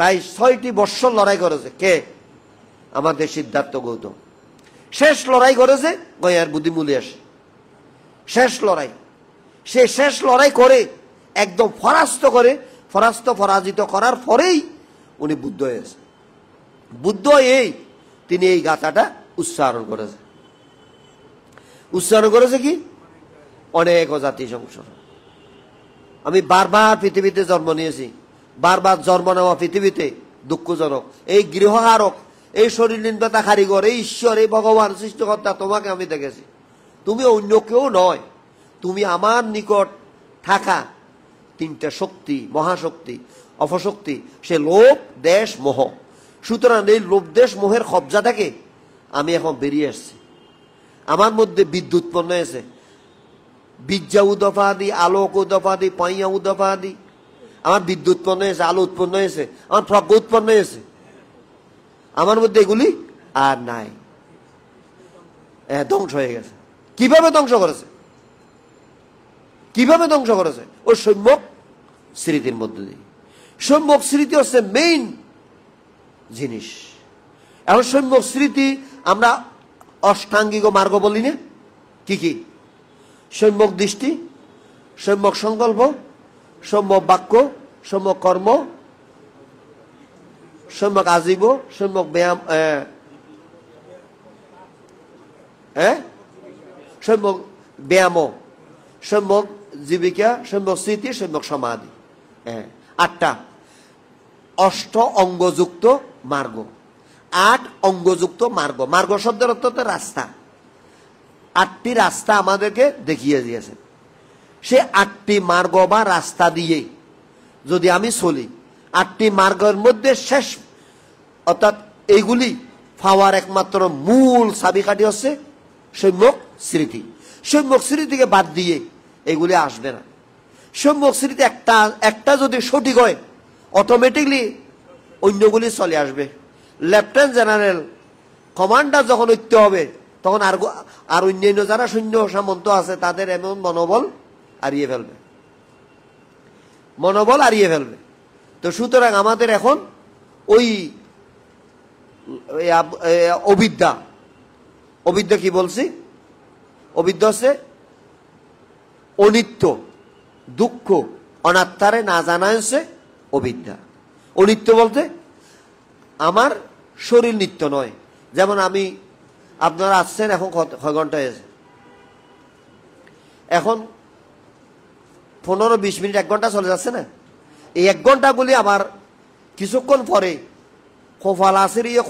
তাই 6টি বৎসর লড়াই করেছে কে? আমাদের সিদ্ধার্থ গৌতম। শেষ লড়াই করেছে গয়ার বুদ্ধিমূলে আসে, শেষ লড়াই। সে শেষ লড়াই করে একদম পরাজিত করার পরেই উনি বুদ্ধ হয়েছে। বুদ্ধ তিনি এই গাথাটা উচ্চারণ করেছে কি? অনেক জাতি সংশোধন। আমি বারবার পৃথিবীতে জন্ম নিয়েছি, বারবার জন্ম নেওয়া পৃথিবীতে দুঃখজনক। এই গৃহহারক, এই শরীর নির্মাতা কারিগর, এই ঈশ্বর, এই ভগবান সৃষ্টিকর্তা, তোমাকে আমি দেখেছি। তুমি অন্য কেউ নয়, তুমি আমার নিকট থাকা 3টা শক্তি, মহাশক্তি, অপশক্তি, সে লোভ, দেশ, মোহ। সুতরাং এই লোভ, দেশ, মোহের কবজা থেকে আমি এখন বেরিয়ে আসছি। আমার মধ্যে বিদ্যুৎ উৎপন্ন হয়েছে, বিদ্যা উদপাদি, আলোক উদপাদি, পাইয়া উদপাদি। আমার বিদ্যুৎ উৎপন্ন হয়েছে, আলো উৎপন্ন হয়েছে, আমার প্রজ্ঞা উৎপন্ন হয়েছে। আমার মধ্যে এগুলি আর নাই, ধ্বংস হয়ে গেছে। কিভাবে ধ্বংস করেছে? ওই সম্যক স্মৃতির মধ্যে দিয়ে। সম্যক স্মৃতি হচ্ছে মেইন জিনিস। এখন সম্যক স্মৃতি আমরা অষ্টাঙ্গিক মার্গ বলি না? কি কি? সম্যক দৃষ্টি, সম্যক সংকল্প, সম্যক বাক্য, সম্যক কর্ম, সম্যক আজীব, সম্যক ব্যায়াম, সম্যক ব্যায়াম, সম্যক জীবিকা, সম্যক স্মৃতি, সম্যক সমাধি। 8টা অষ্ট অঙ্গযুক্ত মার্গ, 8 অঙ্গযুক্ত মার্গ। মার্গ শব্দের অর্থ তো রাস্তা। 8টি রাস্তা আমাদেরকে দেখিয়ে দিয়েছে। সে 8টি মার্গ বা রাস্তা দিয়ে যদি আমি চলি, 8টি মার্গের মধ্যে শেষ, অর্থাৎ এইগুলি পাওয়ার একমাত্র মূল চাবিকাঠি হচ্ছে সম্যক স্মৃতি। সম্যক স্মৃতিকে বাদ দিয়ে এগুলি আসবে না। সম্যক স্মৃতি একটা যদি সঠিক হয়, অটোমেটিকলি অন্যগুলি চলে আসবে। লেফটেন্যান্ট জেনারেল, কমান্ডার যখন ঐক্য হবে, তখন আর অন্যান্য যারা সৈন্য সামন্ত আছে তাদের এমন মনোবল হারিয়ে ফেলবে। তো সুতরাং আমাদের এখন ওই অবিদ্যা কি বলছি? অবিদ্যা হচ্ছে অনিত্য, দুঃখ, অনাত্মারে না জানা হচ্ছে অবিদ্যা। অনিত্য বলতে আমার শরীর নিত্য নয়। যেমন আপনারা আসছেন, এখন কয় ঘন্টা হয়েছে? এখন 15-20 মিনিট, 1 ঘন্টা চলে যাচ্ছে না? এই 1 ঘন্টাগুলি আবার কিছুক্ষণ পরে কপাল আসিয়ে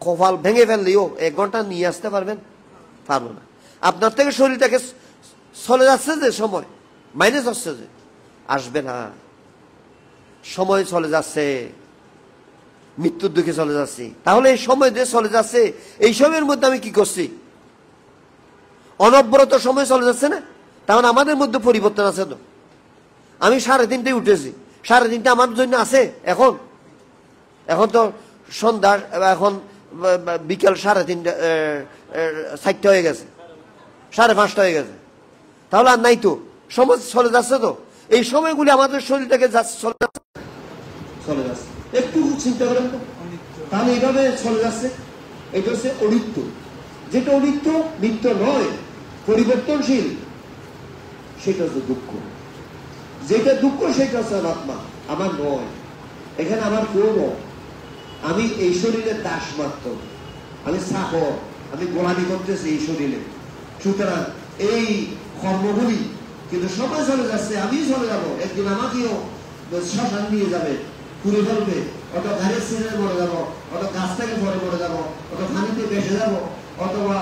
কপাল ভেঙে ফেললেও 1 ঘন্টা নিয়ে আসতে পারবেন? পারবো না। আপনার থেকে শরীরটাকে চলে যাচ্ছে যে সময়, মাইনাস হচ্ছে যে, আসবে না। সময় চলে যাচ্ছে, মৃত্যুর দিকে চলে যাচ্ছি। তাহলে এই সময় যে চলে যাচ্ছে, এই সময়ের মধ্যে আমি কি করছি? অনবরত সময় চলে যাচ্ছে না? তাহলে আমাদের মধ্যে পরিবর্তন আছে তো। আমি 3:30টায় উঠেছি, 3:30টা আমার জন্য আছে। এখন তো সন্ধ্যা, এখন বিকেল 3:30, 4টা হয়ে গেছে, 5:30 হয়ে গেছে। তাহলে আর নাই তো, সময় চলে যাচ্ছে তো। এই সময়গুলি আমাদের শরীরটাকে চলে যাচ্ছে। একটু চিন্তা করেন তো, তাহলে এইভাবে চলে যাচ্ছে। এটা হচ্ছে অনিত্য। যেটা অনিত্য, নিত্য নয়, পরিবর্তনশীল, সেটা হচ্ছে দুঃখ। যেটা দুঃখ সেটা হচ্ছে আত্মা, আমার নয়। এখানে আমার কেউ নয়, আমি এই শরীরের দাস মাত্র, আমি চাকর, আমি গোলামি করতেছি এই শরীরে। সুতরাং এই কর্মগুলি কিন্তু সবাই চলে যাচ্ছে, আমি চলে যাবো। একদিন আমাকেও শ্মশান নিয়ে যাবে, পুড়ে ফেলবে, অত গাড়ির সিজনে মরে যাবো, অত গাছ থেকে পরে মরে যাবো, অত পানিতে বেসে যাবো, অথবা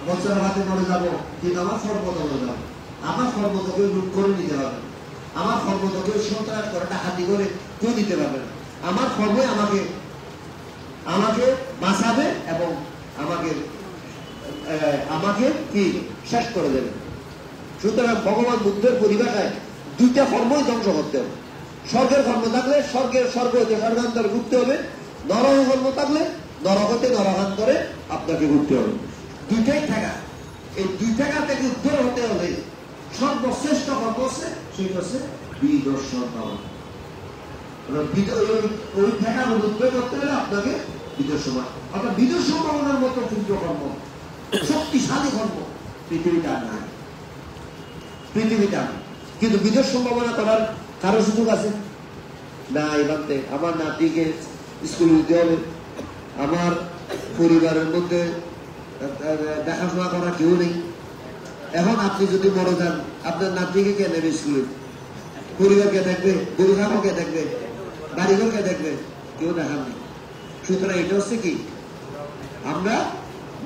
বছর হাতে মরে যাবো। কিন্তু আমার সর্বত মরে যাবো। আমার সর্বত কেউ লুট করে নিতে পারবে না, আমার সর্বত কেউ সন্ত্রাস করে ডাকাতি করে কেউ নিতে পারবে না। আমার কর্মই আমাকে বাঁচাবে এবং আমাকে কি শেষ করে দেবে। সুতরাং ভগবান বুদ্ধের পরিভাষায় 2টা কর্মই ধ্বংস করতে হবে। স্বর্গের কর্ম থাকলে স্বর্গ হতে স্বর্গান্তরে ঘুরতে হবে, নরক কর্ম থাকলে নরক হতে নরকান্তরে আপনাকে ঘুরতে হবে। 2টাই থাকা। এই 2 টাকা থেকে উদ্ধার হতে হলে সর্বশ্রেষ্ঠ কর্ম হচ্ছে, সেটা হচ্ছে বিদর্শন পাওয়া। ওই ঠেকা উদ্যোগ করতে হলে আপনাকে বিদেশ সময় অর্থাৎ বিদেশ সম্ভাবনার মতো পুণ্য কর্ম, শক্তিশালী কর্ম পৃথিবীটা নাই, পৃথিবীটা। কিন্তু বিদেশ সম্ভাবনা করার কারো সুযোগ আছে না? এবারে আমার নাতিকে স্কুলে দিতে হবে, আমার পরিবারের মধ্যে দেখাশোনা করা কেউ নেই। এখন আপনি যদি মরে যান, আপনার নাতিকে কে নেবে স্কুলে? পরিবার কে দেখবে? গরু খাবো কে দেখবে? বাড়িঘর কে দেখবে? কেউ দেখার নেই। সুতরাং এটা হচ্ছে কি, আমরা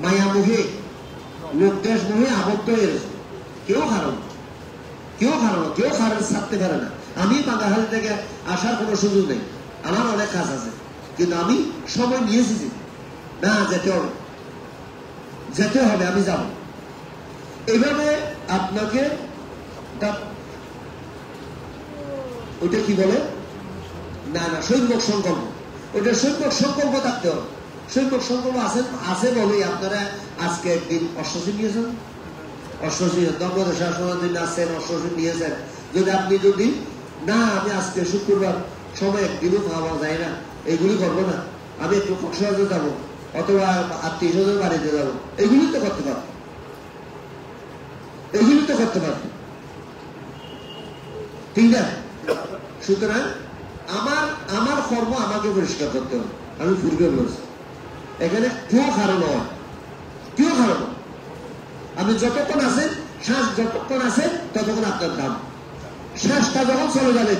মায়ামুখে লোকদেশ মুখে আবদ্ধ হয়ে গেছে। কেউ হারো কেউ হারের ছাড়তে পারে না। আমি বাঙ্গাহাল থেকে আসার কোনো সুযোগ নেই, আমার অনেক কাজ আছে, কিন্তু আমি সময় নিয়েছি না, যেতে হবে, আমি যাব। এইভাবে আপনাকে ওইটা কি বলে না সৈন্যক সংকল্প, ওইটা সৈন্যক সংকল্প থাকতে হবে। সৈন্যক সংকল্প আছে বলেই আপনারা আজকে একদিন অশ্বসী নিয়েছেন, অশ্বসী দম্পদেশার দিন আসছেন, অশ্বসী নিয়েছেন। যদি আপনি যদি না আমি আজকে শুক্রবার সময় একদিনও খাওয়া যায় না, এইগুলি করবো না, আমি একটু কক্সবাজারে যাবো অথবা আত্মীয় স্বজন বাড়িতে যাবো, এগুলি তো করতে পারবো, এগুলি তো করতে পারবো, ঠিক না? সুতরাং আমার কর্ম আমাকে পরিষ্কার করতে হবে। আমি পূর্বে বলছি এখানে কেউ কারণ হয়, কেউ কারণ। আমি যতক্ষণ আছেন, শ্বাস যতক্ষণ আছে ততক্ষণ আপনার দাম। শ্বাসটা যখন চলে যাবে,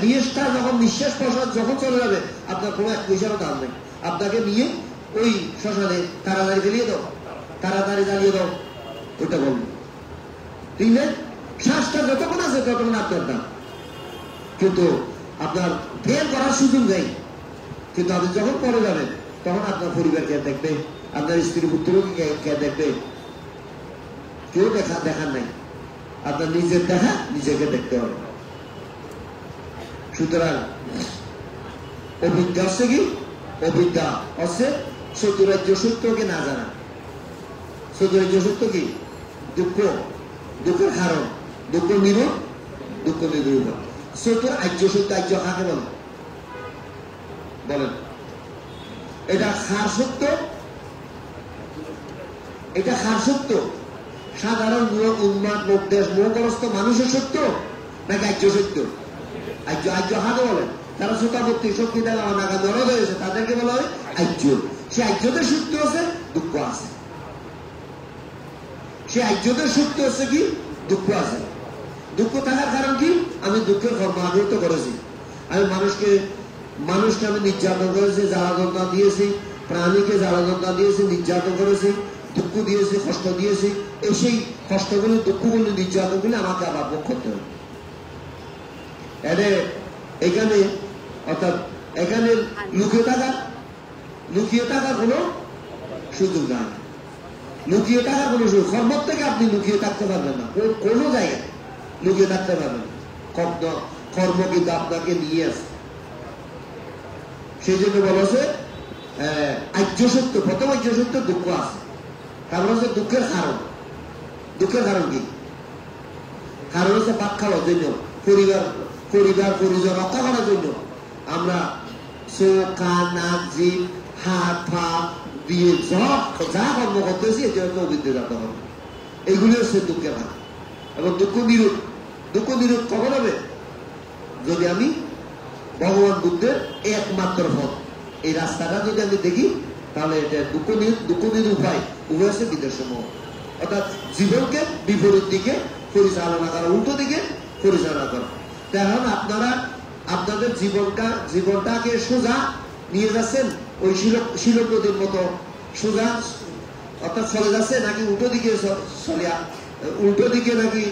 নিঃশ্বাস প্রশ্বাস যখন চলে যাবে, আপনার কোনো এক পয়সারও দাম নেই। আপনাকে নিয়ে ওই শ্মশানে তাড়াতাড়ি জ্বালিয়ে দাও, তাড়াতাড়ি জ্বালিয়ে দাও, ওইটা বলবো, ঠিক না? শ্বাসটা যতক্ষণ আছে ততক্ষণ আপনার দাম, কিন্তু আপনার বের করার সুযোগ নেই। কিন্তু আপনি যখন পরে যাবেন তখন আপনার পরিবার কে দেখবে, আপনার স্ত্রী পুত্রকে কে দেখবে? কেউ দেখার নাই। আপনার নিজের দেখা নিজেকে দেখতে হবে। সুতরাং অবিদ্যা হচ্ছে কি? অবিদ্যা হচ্ছে চতুরাজ্য সত্যকে না জানা। চতুরাজ্য সত্য কি? দুঃখ, দুঃখের কারণ, দুঃখ নিরূপ, দুঃখ নিরূপ। চতুরাজ্য সত্য, আজ্য কাকে বলে বলেন? এটা খার সত্য, এটা খার সত্য। সাধারণ উন্মাদ লোকদেশ মোহগ্রস্ত মানুষের সত্য নাকি আজ্য সত্য? আজ্য হাতে বলে, তারা শ্রোতাবর্তী শক্তি দ্বারা নাগা নরদ হয়েছে, তাদেরকে বলা হয় আজ্য। সে আজ্যদের সত্য আছে, দুঃখ আছে। সে আজ্যদের সত্য আছে কি? দুঃখ আছে। দুঃখ থাকার কারণ কি? আমি দুঃখের কর্ম আবৃত করেছি, আমি মানুষকে আমি নির্যাতন করেছি, জ্বালা যন্ত্রণা দিয়েছি, প্রাণীকে জ্বালা যন্ত্রণা দিয়েছি, নির্যাতন করেছি, দুঃখ দিয়েছি, কষ্ট দিয়েছি। এই সেই কষ্টগুলি, দুঃখগুলি, নির্যাতনগুলি আমাকে আবার ভোগ করতে হবে। এখানে অর্থাৎ এখানে লুকিয়ে থাকার কোনো সুযোগ নাই। লুকিয়ে থাকার কোনো সুযোগ, কর্ম থেকে আপনি লুকিয়ে থাকতে পারবেন না, কোনো জায়গায় লুকিয়ে থাকতে পারবেন না। কর্ম কিন্তু আপনাকে নিয়ে আসে। সেই জন্য বলা হচ্ছে আজ্য সত্য, প্রথম আজ্য সত্য দুঃখ আছে। কারণ হচ্ছে দুঃখের কারণ। দুঃখের কারণ কি? কারণ হচ্ছে ভাত খাওয়ার জন্য, পরিবার পরিজন রক্ষা করার জন্য আমরা চোখ, কান, নাক, জিভ, হাত, পা দিয়ে যা কর্ম করতেছি, এটা হচ্ছে অবিদ্যা কর্ম। এইগুলি হচ্ছে দুঃখের কারণ। এবং দুঃখ নিরোধ কখন হবে? যদি আমি ভগবান বুদ্ধের একমাত্র পথ, এই রাস্তাটা যদি আমি দেখি, তাহলে এটা দুঃখ নিরোধ উপায় হচ্ছে বিদেশ সমূহ। অর্থাৎ জীবনকে বিপরীত দিকে পরিচালনা করা, উল্টো দিকে পরিচালনা করা। কারণ আপনারা আপনাদের জীবনটাকে সোজা নিয়ে যাচ্ছেন ওই শিলক নদীর মতো সোজা, অর্থাৎ চলে যাচ্ছে, নাকি উল্টো দিকে উল্টো দিকে নাকি?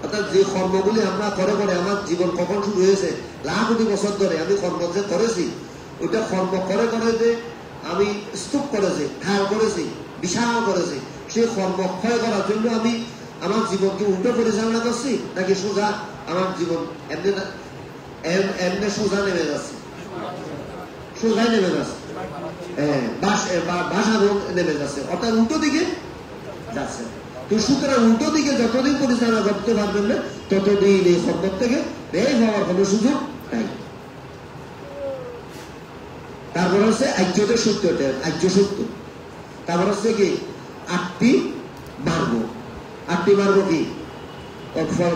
অর্থাৎ যে কর্মগুলি আমরা করে আমার জীবন কখন শুরু হয়েছে, লাখ কোটি বছর ধরে আমি কর্ম যে করেছি, ওইটা কর্ম করে যে আমি স্তূপ করেছি, ঠাল করেছি, বিশাল করেছি, সেই কর্ম ক্ষয় করার জন্য আমি আমার জীবনকে উল্টো পরিচালনা করছি, নাকি সোজা আমার জীবন এমনি সোজা নেমে যাচ্ছে? সোজাই নেমে যাচ্ছে, বাসা নেমে যাচ্ছে, অর্থাৎ উল্টো দিকে যাচ্ছে। তো সুতরাং উল্টো দিকে যতদিন পরিচালনা করতে পারবেন না, ততদিন এই সম্পদ থেকে ব্যয় হওয়ার কোনো সুযোগ নাই। তারপর হচ্ছে আর্যদের সত্য, আর্য সত্য। তারপর হচ্ছে কি 8টি মার্গ। 8টি মার্গ কি?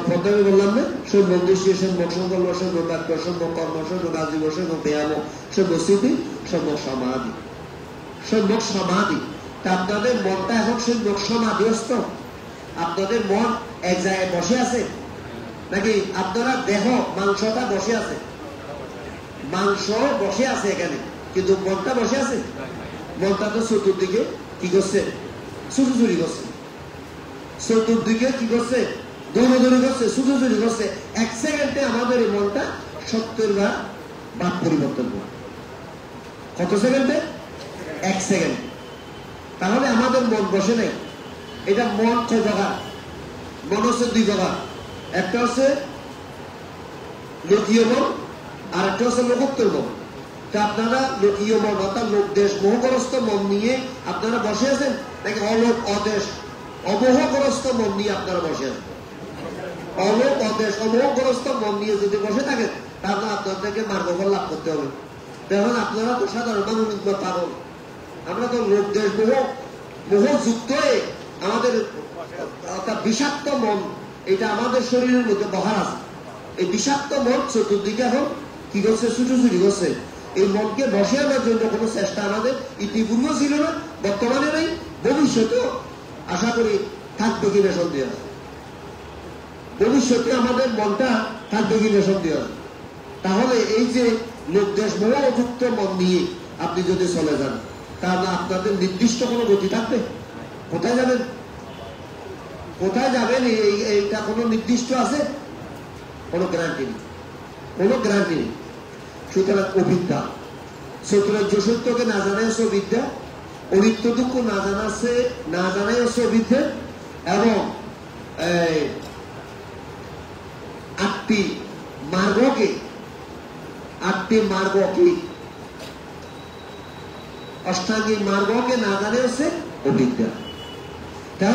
প্রথমে বললাম না, সম্যক দৃষ্টি, সম্যক সংকল্প, সম্যক বাক্য, সম্যক কর্ম, সম্যক আজীব, সম্যক ব্যায়াম, সম্যক স্মৃতি, সম্যক সমাধি। সম্যক সমাধি। তা আপনাদের মনটা এখন সম্যক সমাধিস্থ? আপনাদের মন এক জায়গায় বসে আছে নাকি আপনারা দেহ মাংসটা বসে আছে? মাংস বসে আছে এখানে, কিন্তু মনটা বসে আছে? মনটা তো চতুর্দিকে কি করছে? ছুটোছুটি করছে। চতুর্দিকে কি করছে? দৌড়াদৌড়ি করছে, ছুটোছুটি করছে। 1 সেকেন্ডে আমাদের এই মনটা 70 বার ভাব পরিবর্তন করে। কত সেকেন্ডে? 1 সেকেন্ড। তাহলে আমাদের মন বসে নাই। এটা মন কয় প্রকার? মন হচ্ছে 2 প্রকার। একটা হচ্ছে লোকীয় মন, আর একটা হচ্ছে লোকোত্তর মন। তা আপনারা লোকীয় মন অর্থাৎ লোক দেশ মোহগ্রস্ত মন নিয়ে আপনারা বসে আছেন, নাকি অলোক অদেশ অমোহগ্রস্ত মন নিয়ে আপনারা বসে আছেন? অলোক অদেশ অমোহগ্রস্ত মন নিয়ে যদি বসে থাকেন, তাহলে আপনাদেরকে মার্গফল লাভ করতে হবে। দেখুন আপনারা তো সাধারণ মানুষ পাগল। আমরা তো লোক দেশ মোহযুক্ত হয়ে আমাদের অর্থাৎ বিষাক্ত মন, এটা আমাদের শরীরের মধ্যে বহার আছে। এই বিষাক্ত মন চতুর্দিকে এখন কি করছে? ছুটোছুটি করছে। এই মনকে বসে আনার জন্য কোনো চেষ্টা আমাদের ইতিপূর্বে ছিল না, বর্তমানে নেই, ভবিষ্যতেও আশা করি থাকবে কিনা সন্দেহ আছে। ভবিষ্যতে আমাদের মনটা থাকবে কিনা সন্দেহ আছে। তাহলে এই যে লোক দেশ মোহযুক্ত মন নিয়ে আপনি যদি চলে যান, তাহলে আপনাদের নির্দিষ্ট কোনো গতি থাকবে? কোথায় যাবেন? কোথায় যাবেন এইটা কোনো নির্দিষ্ট আছে? কোনো গ্যারান্টি নেই, কোনো গ্যারান্টি নেই। সুতরাং অবিদ্যা, চতুরার্য সত্যকে না জানাই হচ্ছে অবিদ্যা, অনিত্য দুঃখ না জানাই হচ্ছে অবিদ্যা, এবং 8টি মার্গকে অষ্টাঙ্গিক মার্গকে না জানে হচ্ছে অবিদ্যা। তা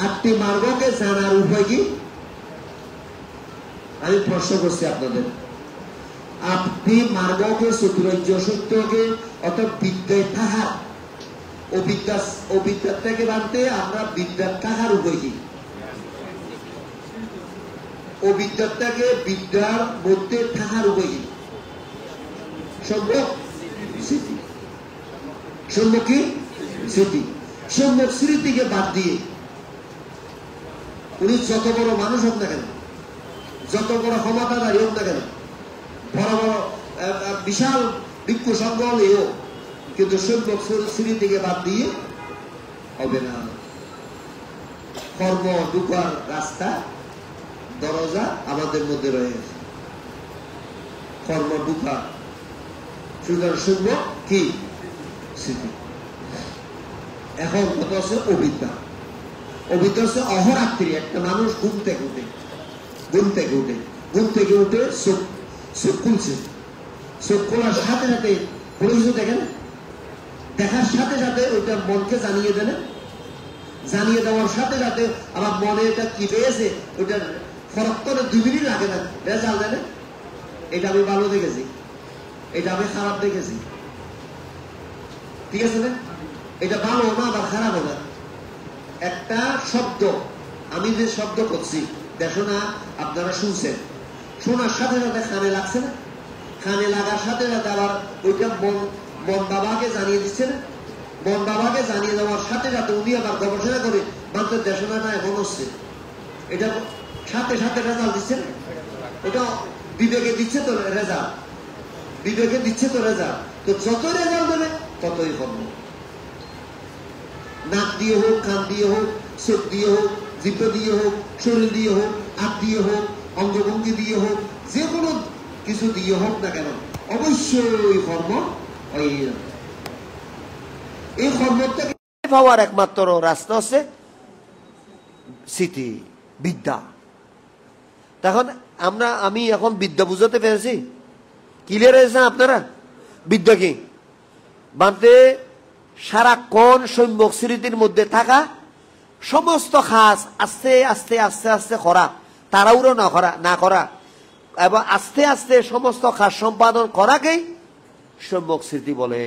8টি মার্গকে জানার উপায় কি? আমি প্রশ্ন করছি আপনাদের। 8টি মার্গকে চতুরার্য সত্যকে অর্থাৎ বিদ্যায় থাকার, অবিদ্যার থেকে বানতে আমরা বিদ্যার থাকার উপায় কি? অবিদ্যার থেকে বিদ্যার মধ্যে থাকার উপায় কি? সম্যক স্মৃতি। সম্যক কি? স্মৃতি। সম্যক স্মৃতিকে বাদ দিয়ে উনি যত বড় মানুষ হোক না কেন, যত বড় ক্ষমতাধারী হোক না কেন, বড় বড় বিশাল বৃক্ষ সংঘ হলেও কিন্তু সম্যক স্মৃতিকে বাদ দিয়ে হবে না। কর্ম ঢুকার রাস্তা দরজা আমাদের মধ্যে রয়েছে, কর্ম ঢুকা। সুতরাং সম্যক কি? স্মৃতি। এখন কথা হচ্ছে অবিদ্যা। অবিদ্যা হচ্ছে অহরাত্রি একটা মানুষ ঘুম থেকে উঠে চোখ খুলছে, চোখ খোলার সাথে সাথে কোনো কিছু দেখেন, দেখার সাথে সাথে ওইটা মনকে জানিয়ে দেন, জানিয়ে দেওয়ার সাথে সাথে আবার মনে এটা কি পেয়েছে ওইটার ফরক করে 2 মিনিট লাগে না, রেজাল্ট দেন এটা আমি ভালো দেখেছি, এটা আমি খারাপ দেখেছি। ঠিক আছে না? এটা ভালো না আবার খারাপও না। একটা শব্দ, আমি যে শব্দ করছি দেখো না, আপনারা শুনছেন, শোনার সাথে সাথে কানে লাগছে না? কানে লাগার সাথে সাথে আবার ওইটা মন বাবাকে জানিয়ে দিচ্ছে না? মন বাবাকে জানিয়ে দেওয়ার সাথে সাথে উনি আবার গবেষণা করে মাত্র দেশনাটা এমন হচ্ছে, এটা সাথে সাথে রেজাল্ট দিচ্ছে না? ওটা বিবেকে দিচ্ছে তো রেজাল্ট, বিবেকে দিচ্ছে তো রেজাল্ট। তো যত রেজাল্ট দেবে ততই কর্ম। নাক দিয়ে হোক, কান দিয়ে হোক, চোখ দিয়ে হোক, জিহ্বা দিয়ে হোক, শরীর দিয়ে হোক, হাত দিয়ে হোক, অঙ্গভঙ্গি দিয়ে হোক, যে কোনো কিছু দিয়ে হোক না কেন, অবশ্যই কর্ম হয়ে যাবে। এই কর্মটাকে পাওয়ার একমাত্র রাস্তা হচ্ছে স্মৃতি, বিদ্যা। তখন আমি এখন বিদ্যা বুঝাতে পেরেছি, ক্লিয়ার হয়েছে আপনারা? বিদ্যা কি? বানতে সারাক্ষণ সম্যক স্মৃতির মধ্যে থাকা, সমস্ত কাজ আস্তে আস্তে আস্তে আস্তে করা, তাড়াহুড়ো না করা, এবং আস্তে আস্তে সমস্ত কাজ সম্পাদন করাকেই সম্যক স্মৃতি বলে।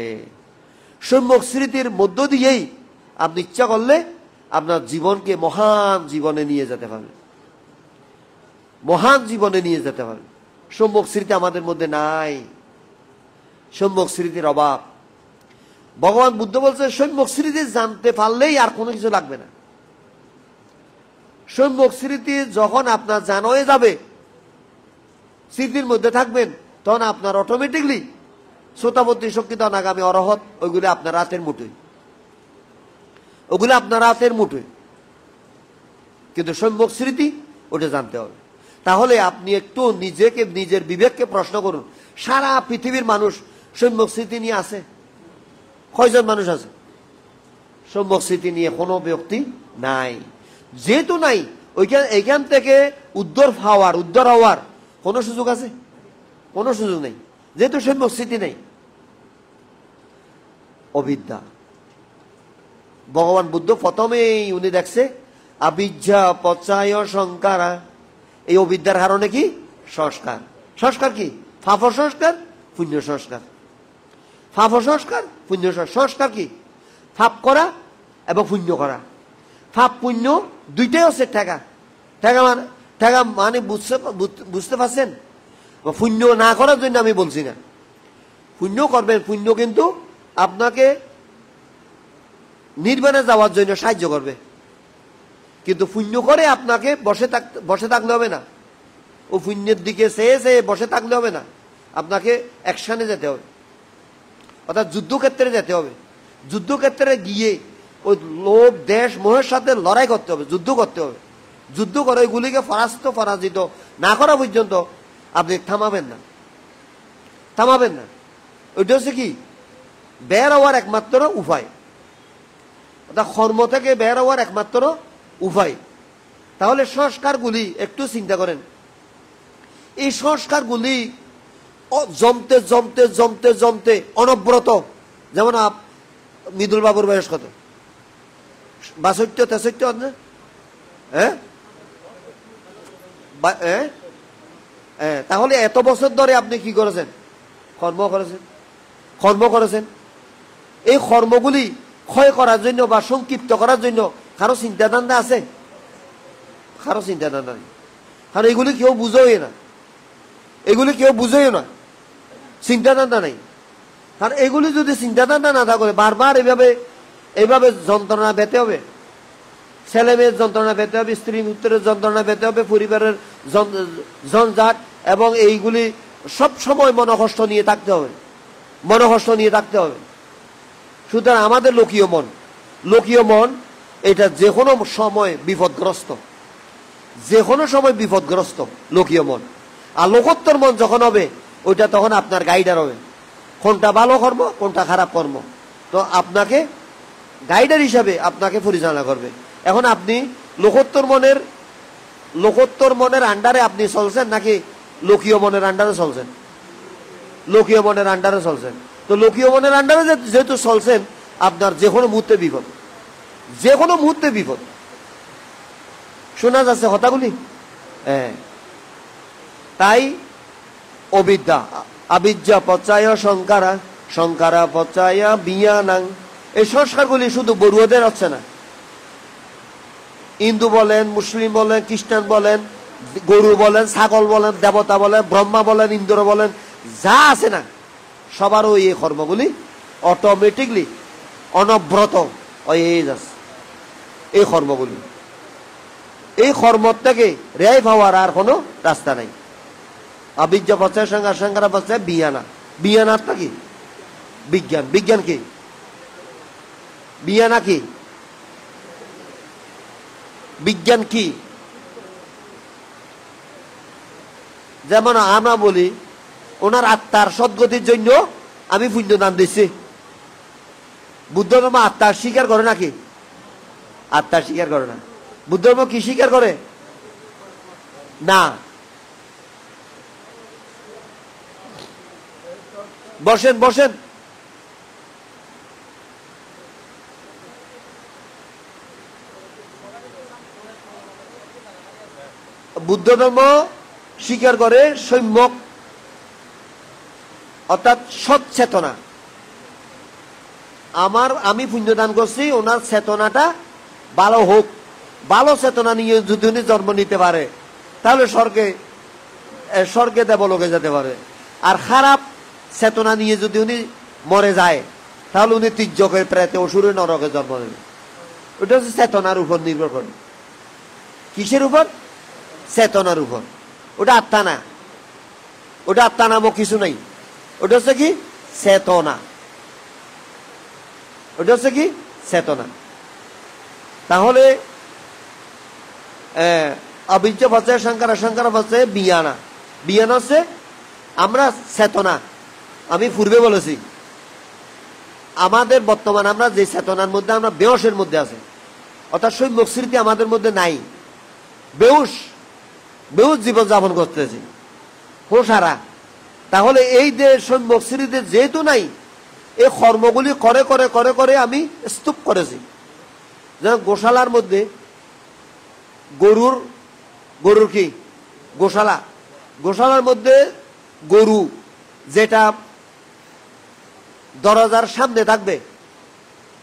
সম্যক স্মৃতির মধ্য দিয়েই আপনি ইচ্ছা করলে আপনার জীবনকে মহান জীবনে নিয়ে যেতে পারবেন, মহান জীবনে নিয়ে যেতে পারবেন। সম্যক স্মৃতি আমাদের মধ্যে নাই, সম্যক স্মৃতির অভাব। ভগবান বুদ্ধ বলছে সম্যক স্মৃতি জানতে পারলেই আর কোনো কিছু লাগবে না। সম্যক স্মৃতি যখন আপনার জানা হয়ে যাবে, স্মৃতির মধ্যে থাকবেন, তখন আপনার অটোমেটিকলি শ্রোতাবর্তী শক্তি অনাগামী অরহত ওইগুলো আপনার হাতের মুঠোয়, ওগুলো আপনার হাতের মুঠোয়। কিন্তু সম্যক স্মৃতি ওটা জানতে হবে। তাহলে আপনি একটু নিজেকে, নিজের বিবেককে প্রশ্ন করুন, সারা পৃথিবীর মানুষ সম্যক স্মৃতি নিয়ে আছে? কয়জন মানুষ আছে? সম্যক স্মৃতি নিয়ে কোনো ব্যক্তি নাই। যেহেতু নাই, এইখান থেকে উদ্ধার হওয়ার কোনো সুযোগ আছে? কোনো সুযোগ নেই, যেহেতু সম্যক স্মৃতি নেই। অবিদ্যা। ভগবান বুদ্ধ প্রথমেই উনি দেখছে আবিজ্জা পচায় সংকারা। এই অবিদ্যার কারণে কি? সংস্কার। সংস্কার কি? পাপ সংস্কার, পুণ্য সংস্কার। পাপ সংস্কার, পুণ্য সংস্কার কি? পাপ করা এবং পুণ্য করা। পাপ পুণ্য দুইটাই হচ্ছে ঠেকা। ঠেকা মানে বুঝতে পারছেন? পুণ্য না করার জন্য আমি বলছি না, পুণ্য করবেন। পুণ্য কিন্তু আপনাকে নির্বাণে যাওয়ার জন্য সাহায্য করবে, কিন্তু পুণ্য করে আপনাকে বসে থাকলে হবে না। ও পুণ্যের দিকে চেয়ে বসে থাকলে হবে না, আপনাকে অ্যাকশনে যেতে হবে, অর্থাৎ যুদ্ধক্ষেত্রে যেতে হবে। যুদ্ধক্ষেত্রে গিয়ে ওই লোভ দেশ মোহের সাথে লড়াই করতে হবে, যুদ্ধ করতে হবে। যুদ্ধ করে ওইগুলিকে পরাজিত না করা পর্যন্ত আপনি থামাবেন না। ওইটা হচ্ছে কি? বের হওয়ার একমাত্র উপায়, অর্থাৎ কর্ম থেকে বের হওয়ার একমাত্র উপায়। তাহলে সংস্কারগুলি একটু চিন্তা করেন। এই সংস্কারগুলি জমতে জমতে জমতে জমতে অনবরত। যেমন মৃদুল বাবুর বয়স কত? 62, 63 না? হ্যাঁ, তাহলে এত বছর ধরে আপনি কি করেছেন? কর্ম করেছেন। এই কর্মগুলি ক্ষয় করার জন্য বা সংক্ষিপ্ত করার জন্য কারো চিন্তাধারা আছে? কারো চিন্তাধারা নেই। কারণ এগুলি কেউ বুঝেও না, চিন্তাধারা নেই। কারণ এগুলি যদি চিন্তাধারা না থাকে, বারবার এইভাবে যন্ত্রণা পেতে হবে। ছেলে মেয়ের যন্ত্রণা পেতে হবে, স্ত্রী পুত্রের যন্ত্রণা পেতে হবে, পরিবারের ঝঞ্ঝাট, এবং এইগুলি সব সময় মনোকষ্ট নিয়ে থাকতে হবে। সুতরাং আমাদের লোকীয় মন এটা যে কোনো সময় বিপদগ্রস্ত, লোকীয় মন। আর লোকোত্তর মন যখন হবে, ওইটা তখন আপনার গাইডার হবে, কোনটা ভালো কর্ম, কোনটা খারাপ কর্ম। তো আপনাকে গাইডার হিসাবে আপনাকে পরিচালনা করবে। এখন আপনি লোকোত্তর মনের আন্ডারে আপনি চলছেন নাকি লোকীয় মনের আন্ডারে চলছেন? লোকীয় মনের আন্ডারে চলছেন। তো লোকীয় মনের আন্ডারে যেহেতু চলছেন, আপনার যে কোনো মুহূর্তে বিপদ। শোনা যাচ্ছে কথাগুলি? হ্যাঁ। তাই অবিদ্যা, আবিজ্জা পচায় সংকারা, সংকারা পচায়া বিয়ানাং। এই সংস্কারগুলি শুধু বড়ুয়াদের হচ্ছে না, হিন্দু বলেন, মুসলিম বলেন, খ্রিস্টান বলেন, গরু বলেন, ছাগল বলেন, দেবতা বলেন, ব্রহ্মা বলেন, ইন্দ্র বলেন, যা আছে না সবারও এই কর্মগুলি অটোমেটিকলি অনবরত হয়ে যাচ্ছে। এই কর্মগুলি, এই কর্ম থেকে রেহাই পাওয়ার আর কোনো রাস্তা নাই। আবিজ্জা পচায় সংকার, সংকারা পচায় বিয়ানা। বিয়ানাটা কি? বিজ্ঞান। বিজ্ঞান কি? বিয়ানা কি? বিজ্ঞান কি? যেমন আমরা বলি, ওনার আত্মার সদ্গতির জন্য আমি পুণ্য দান দিচ্ছি। বুদ্ধ ধর্ম আত্মার স্বীকার করে নাকি? আত্মার স্বীকার করে না। বুদ্ধ ধর্ম কি স্বীকার করে? না। বসেন। বুদ্ধ ধর্ম স্বীকার করে সম্যক অর্থাৎ সচেতনা। আমি পুণ্যদান করছি, ওনার চেতনাটা ভালো হোক, ভালো চেতনা নিয়ে যদি উনি জন্ম নিতে পারে তাহলে স্বর্গে দেবলোকে যেতে পারে। আর খারাপ চেতনা নিয়ে যদি উনি মরে যায় তাহলে উনি তির্যকে প্রেতে অসুরে নরকে জন্ম নেবে। ওটা হচ্ছে চেতনার উপর নির্ভর করে। কিসের উপর? চেতনার উপর। ওটা আত্মা না, ওটা আত্মা নামক কিছু নাই। ওটা হচ্ছে কি? চেতনা। ওটা হচ্ছে কি? চেতনা। তাহলে অবিজ্ঞ বলছে শঙ্কর বলছে বিয়ানা। বিয়ানা হচ্ছে আমরা চেতনা। আমি পূর্বে বলেছি আমাদের বর্তমান আমরা যে চেতনার মধ্যে আমরা বেহসের মধ্যে আছে, অর্থাৎ সম্যক স্মৃতি আমাদের মধ্যে নাই, বেহুশ জীবন যাপন করতেছি হোসারা। তাহলে এই যে সম্যক স্মৃতি যেহেতু নাই, এই কর্মগুলি করে করে করে করে আমি স্তূপ করেছি। যেমন গোশালার মধ্যে গরুর কি গোশালার মধ্যে গরু যেটা দরজার সামনে থাকবে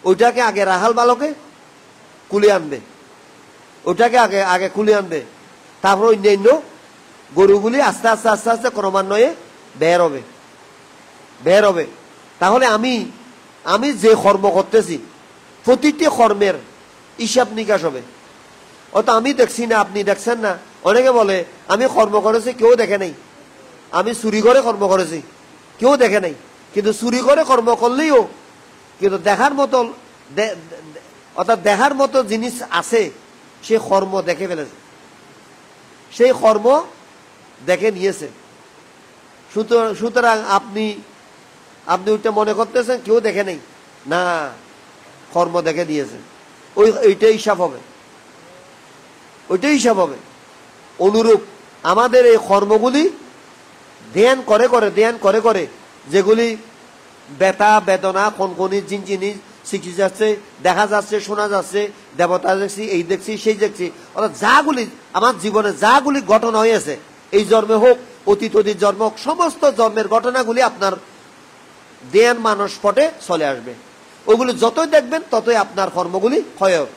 ওইটাকে আগে রাখাল বালকে কুলে আনবে, ওইটাকে আগে কুলে আনবে, তারপর অন্যান্য গরুগুলি আস্তে আস্তে আস্তে আস্তে ক্রমান্বয়ে বের হবে। তাহলে আমি যে কর্ম করতেছি প্রতিটি কর্মের হিসাব নিকাশ হবে। অত আমি দেখছি না, আপনি দেখছেন না। অনেকে বলে আমি কর্ম করেছি, কেউ দেখে নাই। আমি চুরি করে কর্ম করেছি, কেউ দেখে নাই। কিন্তু চুরি করে কর্ম করলেও কিন্তু দেখার মতো অর্থাৎ দেখার মতো জিনিস আছে, সে কর্ম দেখে ফেলেছে, সেই কর্ম দেখে নিয়েছে। সুতরাং আপনি ওইটা মনে করতেছেন কেউ দেখে নেই, না, কর্ম দেখে দিয়েছে। ওইটাই হিসাব হবে, ওইটাই হিসাব হবে। অনুরূপ আমাদের এই কর্মগুলি ধ্যান করে করে যেগুলি ব্যথা বেদনা কনকনি জিনজিনি শিখে যাচ্ছে, দেখা যাচ্ছে, শোনা যাচ্ছে, দেবতা দেখছি, এই দেখছি, সেই দেখছি, অর্থাৎ যাগুলি আমার জীবনে যাগুলি ঘটনা হয়েছে, এই জন্মে হোক অতীত জন্ম হোক, সমস্ত জন্মের ঘটনাগুলি আপনার ধ্যান মানস পটে চলে আসবে। ওগুলি যতই দেখবেন ততই আপনার কর্মগুলি ক্ষয় হবে,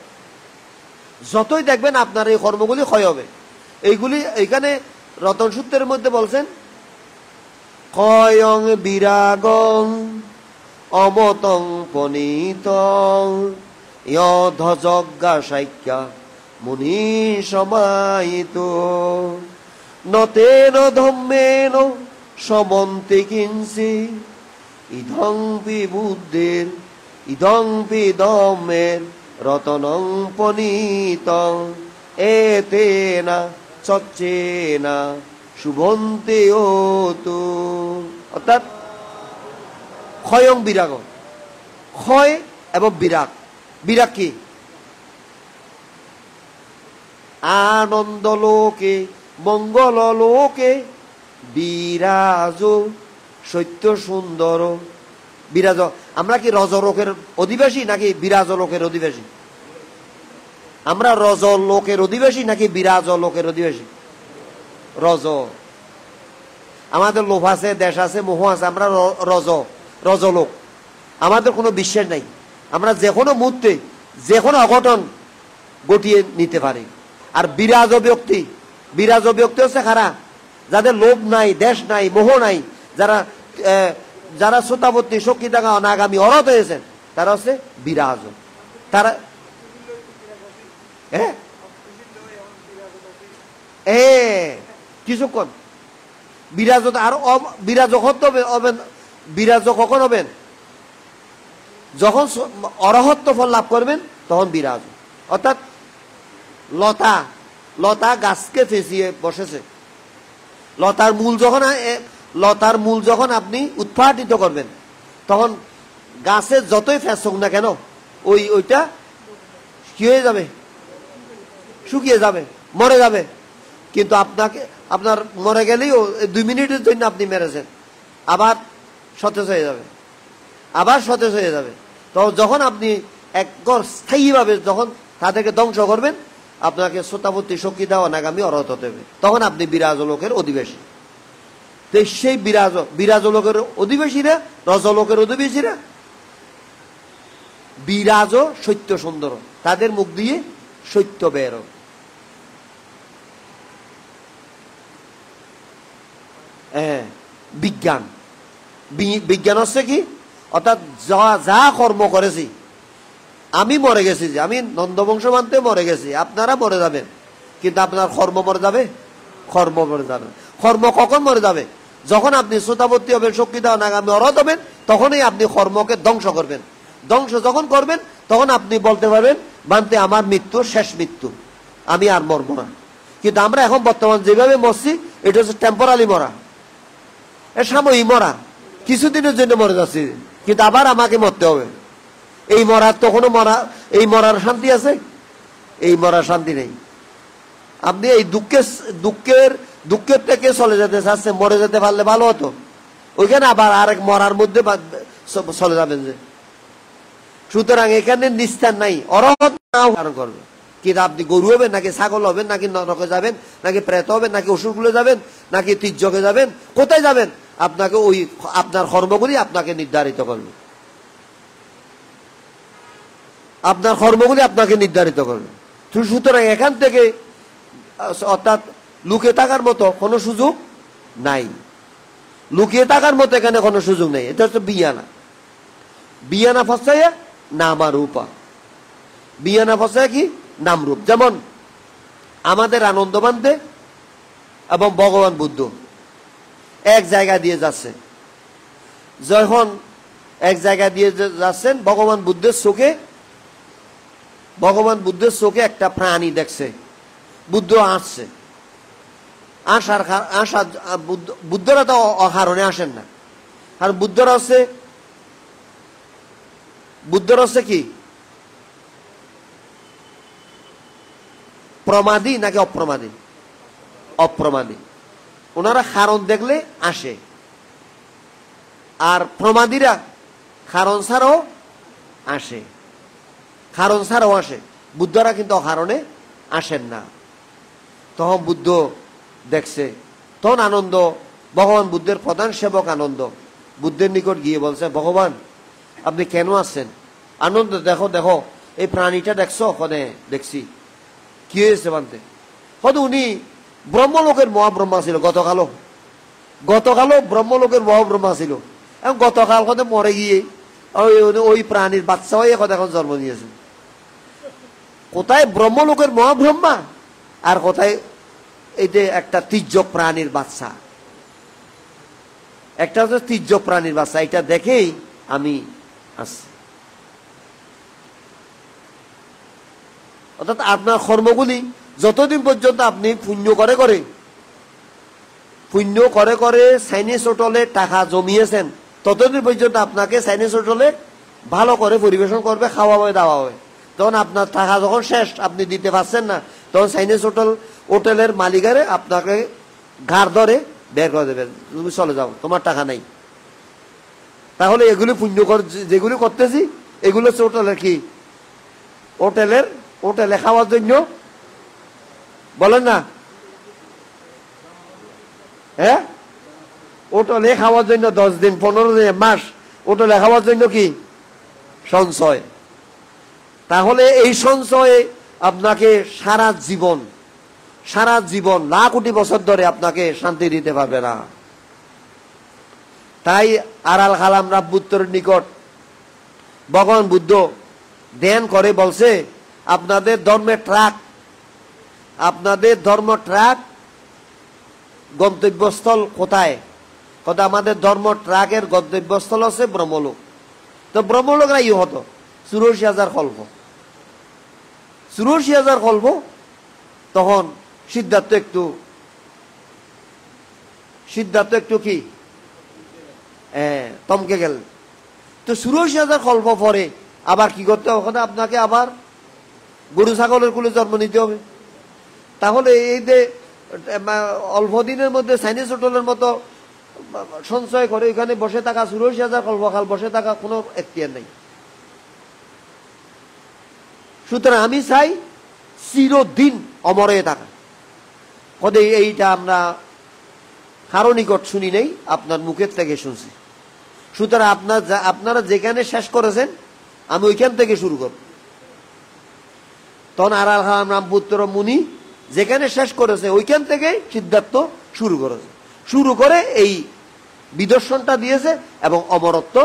যতই দেখবেন আপনার এই কর্মগুলি ক্ষয় হবে। এইগুলি এইখানে রতন সূত্রের মধ্যে বলছেন ক্ষয়ং বিরাগং অমতং পনীতং যজ্ঞাসাইক্যা মুনি সমাহিত নতেন ধম্মেন সমন্তে কিঞ্চি ইদং পি বুদ্ধের ইদং পি ধম্মের রতনং পনীতং এতেনা চচ্চেনা শুভন্তে ওতু। অর্থাৎ ক্ষয়ং বিরাগ, ক্ষয় এবং বিরাগ। বিরাগ কি? আনন্দ লোকে মঙ্গল লোকে বিরাজ সত্য সুন্দর। বিরাজ, আমরা কি রজলোকের অধিবাসী নাকি বিরাজ লোকের অধিবাসী? আমরা রজ লোকের অধিবাসী নাকি বিরাজ লোকের অধিবাসী? রজ। আমাদের লোভ আছে, দেশ আছে, মোহ আছে, আমরা রজলোক। আমাদের কোনো বিশ্বাস নাই, আমরা যে কোনো মুহূর্তে যে কোনো অঘটন ঘটিয়ে নিতে পারি। আর বিরাজ ব্যক্তি হচ্ছে কারা? যাদের লোভ নাই, দেশ নাই, মোহ নাই, যারা শ্রোতাবর্তী সক্ষিদাঙ্গা অনাগামী অরত হয়েছেন, তারা হচ্ছে বিরাজ। তারা কিছুক্ষণ বিরাজ, আর বিরাজ হবেন। বিরাজ কখন হবেন? যখন অরহত্ব ফল লাভ করবেন তখন বিরাজ। অর্থাৎ লতা গাছকে ফেঁচিয়ে বসেছে, লতার মূল যখন আপনি উৎপাদিত করবেন তখন গাছের যতই ফেঁচুক না কেন ওইটা কি হয়ে যাবে? শুকিয়ে যাবে, মরে যাবে। কিন্তু আপনার মরে গেলেই 2 মিনিটের জন্য আপনি মেরেছেন, আবার সতেজ হয়ে যাবে। তো যখন আপনি একবার স্থায়ীভাবে যখন তাদেরকে ধ্বংস করবেন, আপনাকে শ্রোতাপত্তি শক্তিদা অনাগামী অরহত হতে হবে, তখন আপনি বিরাজ লোকের অধিবাসী। তো সেই বিরাজ লোকের অধিবাসীরা, রজলোকের অধিবাসীরা বিরাজ সত্য সুন্দর, তাদের মুখ দিয়ে সত্য বের। বিজ্ঞান, বিজ্ঞান হচ্ছে কি, অর্থাৎ যা কর্ম করেছি, আমি মরে গেছি, যে আমি নন্দবংশ মানতে মরে গেছি, আপনারা মরে যাবেন, কিন্তু আপনার কর্ম মরে যাবে, কর্ম মরে যাবে। কর্ম কখন মরে যাবে? যখন আপনি শ্রোতাবর্তী হবেন, শক্তিদা অনাগামী অরহত হবেন, তখনই আপনি কর্মকে ধ্বংস করবেন। ধ্বংস যখন করবেন, তখন আপনি বলতে পারবেন মানতে আমার মৃত্যু শেষ মৃত্যু, আমি আর মরব না। কিন্তু আমরা এখন বর্তমান যেভাবে মরছি, এটা হচ্ছে টেম্পোরারি মরা, সাময়িক মরা, কিছুদিনের জন্য মরে যাচ্ছি, কিন্তু আবার আমাকে মরতে হবে। এই মরার তো কোনো এই মরার শান্তি আছে? এই মরার শান্তি নেই। আপনি এই দুঃখের থেকে চলে যেতে চাচ্ছে, মরে যেতে পারলে ভালো হতো, ওইখানে আবার আরেক মরার মধ্যে চলে যাবেন যে। সুতরাং এখানে নিস্তার নাই, অরহত নাও ধারণ করবে। কিন্তু আপনি গরু হবেন, নাকি ছাগল হবেন, নাকি নরকে যাবেন, নাকি প্রেত হবেন, নাকি অসুরগুলো যাবেন, নাকি তির্যকে যাবেন, কোথায় যাবেন? আপনাকে ওই আপনার কর্মগুলি আপনাকে নির্ধারিত করবে, আপনার কর্মগুলি আপনাকে নির্ধারিত করবে। সুতরাং এখান থেকে অর্থাৎ লুকিয়ে থাকার মতো কোনো সুযোগ নাই, লুকিয়ে থাকার মতো এখানে কোনো সুযোগ নেই। এটা হচ্ছে বিয়ানা, বিয়ানা ফসাইয়া নামা রূপা, বিয়ানা ফসাইয়া কি নামরূপ। যেমন আমাদের আনন্দ মানতে এবং ভগবান বুদ্ধ এক জায়গা দিয়ে যাচ্ছে, যখন এক জায়গা দিয়ে যাচ্ছেন, ভগবান বুদ্ধের চোখে একটা প্রাণী দেখছে, বুদ্ধ আসছে, বুদ্ধরা তো অকারণে আসেন না, আর বুদ্ধরা হচ্ছে কি প্রমাদী নাকি অপ্রমাদী? অপ্রমাদী। ওনারা কারণ দেখলে আসে, আর প্রমাদীরা কারণ ছাড়াও আসে, কারণ ছাড়াও আসে। বুদ্ধরা কিন্তু অকারণে আসেন না। তখন বুদ্ধ দেখছে, তখন আনন্দ, ভগবান বুদ্ধের প্রধান সেবক আনন্দ বুদ্ধের নিকট গিয়ে বলছে, ভগবান আপনি কেন আসছেন? আনন্দ, দেখো দেখো এই প্রাণীটা দেখছো? ওখানে দেখছি। কি হয়েছে মানতে? হয়তো উনি ব্রহ্মলোকের মহাব্রহ্মা ছিল, গতকালও ব্রহ্মলোকের মহাব্রহ্মা ছিল, এবং গতকাল কথা মরে গিয়ে ওই প্রাণীর বাচ্চা হয়ে কথা এখন জন্ম নিয়েছে। কোথায় ব্রহ্মলোকের মহাব্রহ্মা, আর কোথায় এই যে একটা তির্যক প্রাণীর বাচ্চা। একটা হচ্ছে তির্যক প্রাণীর বাচ্চা, এটা দেখেই আমি আসছি। অর্থাৎ আপনার কর্মগুলি যতদিন পর্যন্ত আপনি পুণ্য করে সাইনিস হোটেলে টাকা জমিয়েছেন, ততদিন পর্যন্ত আপনাকে সাইনিস হোটেলে ভালো করে পরিবেশন করবে, খাওয়া হবে, দাওয়া হবে। তখন আপনার টাকা যখন শেষ, আপনি দিতে পারছেন না, তখন সাইনিস হোটেলের মালিকারে আপনাকে ঘাড় ধরে বের করে দেবেন, তুমি চলে যাও, তোমার টাকা নাই। তাহলে এগুলি পুণ্য যেগুলি করতেছি, এগুলো হচ্ছে হোটেলের কি, হোটেলে খাওয়ার জন্য, বলেন না, হ্যাঁ, হোটেলে খাওয়ার জন্য 10 দিন 15 দিন মাস হোটেলে খাওয়ার জন্য কি সঞ্চয়। তাহলে এই সঞ্চয়ে আপনাকে সারা জীবন লাখ কোটি বছর ধরে আপনাকে শান্তি দিতে পারবে না। তাই আড়াল কালাম রাব্বুত্তরের নিকট ভগবান বুদ্ধ ধ্যান করে বলছে, আপনাদের ধর্ম ট্রাক গন্তব্যস্থল কোথায়? কথা আমাদের ধর্ম ট্রাকের গন্তব্যস্থল হচ্ছে ব্রহ্মলোক। তো ব্রহ্মলোক না ইয়ে হতো 84,000 কল্প, 84,000 কল্প। তখন সিদ্ধার্থ একটু কি তমকে গেল। তো 84,000 কল্প পরে আবার কি করতে হবে? আপনাকে আবার গরু ছাগলের কুলে জন্ম নিতে হবে। তাহলে এই যে অল্প দিনের মধ্যে চাইনিজ হোটেলের মতো সঞ্চয় করে ওইখানে বসে থাকা, 84,000 কল্পকাল বসে থাকা কোনো এখতিয়ার নেই। সুতরাং আমি চাই চিরদিন অমর হয়ে থাকা। কদে এইটা আমরা কারো নিকট শুনি নেই, আপনার মুখের থেকে শুনছি। সুতরাং আপনারা যেখানে শেষ করেছেন আমি ওইখান থেকে শুরু করব। তখন আর রামপুত্র মুনি যেখানে শেষ করেছে ওইখান থেকে সিদ্ধার্থ শুরু করেছে, শুরু করে এই বিদর্শনটা দিয়েছে এবং অমরত্ব